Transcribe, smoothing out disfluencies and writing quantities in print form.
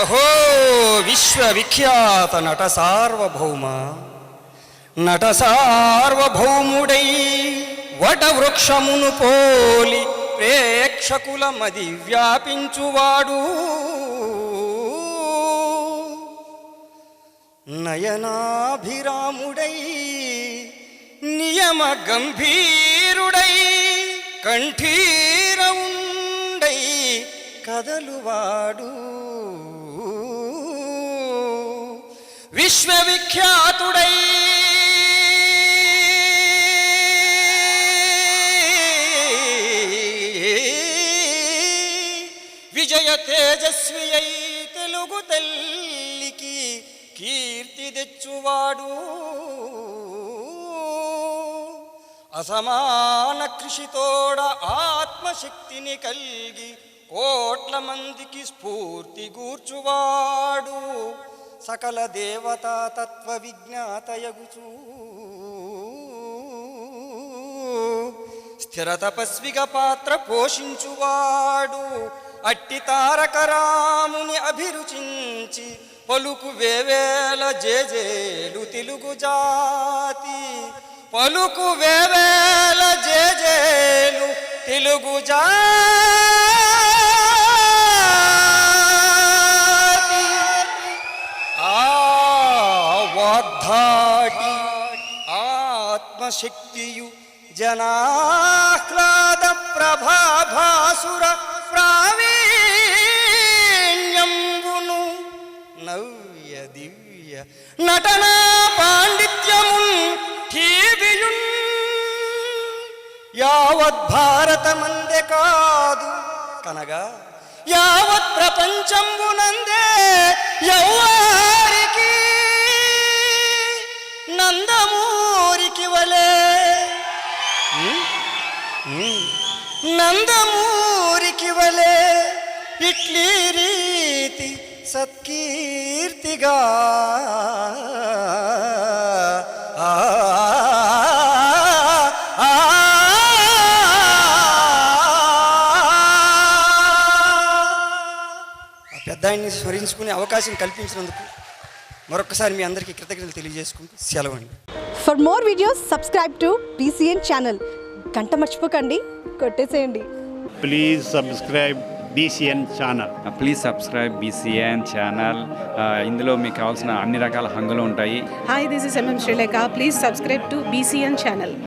ఓహో విశ్వవిఖ్యాత నట సార్వభౌమ, నట సార్వభౌముడై వటవృక్షమును పోలి ప్రేక్షకుల మది వ్యాపించువాడు, నయనాభిరాముడై నియమ గంభీరుడై కంఠీరవుండై కదలువాడు, విశ్వవిఖ్యాతుడై విజయ తేజస్వి అయి తెలుగు తల్లికి కీర్తి తెచ్చువాడు, అసమాన కృషితోడ ఆత్మశక్తిని కల్గి కోట్ల మందికి స్ఫూర్తి గూర్చువాడు, సకల దేవతా తత్వ విజ్ఞాతయగుచూ స్థిర తపస్విగా పాత్ర పోషించువాడు, అట్టి తారక రాముని అభిరుచించి పలుకు వేవేల జేజేలు తెలుగు జాతి, పలుకు వేవేల జేజేలు తెలుగు జాతి. ఆ వాగ్ధాటి ఆత్మశక్తియు జనాహ్లాద ప్రభాభాసుర ప్రావీణ్యంబును నవ్య దివ్య నటనా పాండిత్యమున్ ఠీవియున్ యావత్ భారతమందే కాదు కనగా యావత్ ప్రపంచంబునందే యవ్వారికి నందమూరికి వలే, నందమూరికి వలే ఇట్లీ రీతి సత్కీర్తిగా పెద్దాయన్ని స్మరించుకునే అవకాశం కల్పించినందుకు మరొకసారి మీ అందరికీ కృతజ్ఞతలు తెలియజేసుకుంటూ సెలవండి. For more videos subscribe to BCN channel. గంట మర్చిపోకండి, కొట్టేసేయండి. Please subscribe BCN channel. Please subscribe BCN channel. ఇందులో మీకు కావాల్సిన అన్ని రకాల హంగులు ఉంటాయి. Hi, this is MM Sri Lanka. Please subscribe to BCN channel.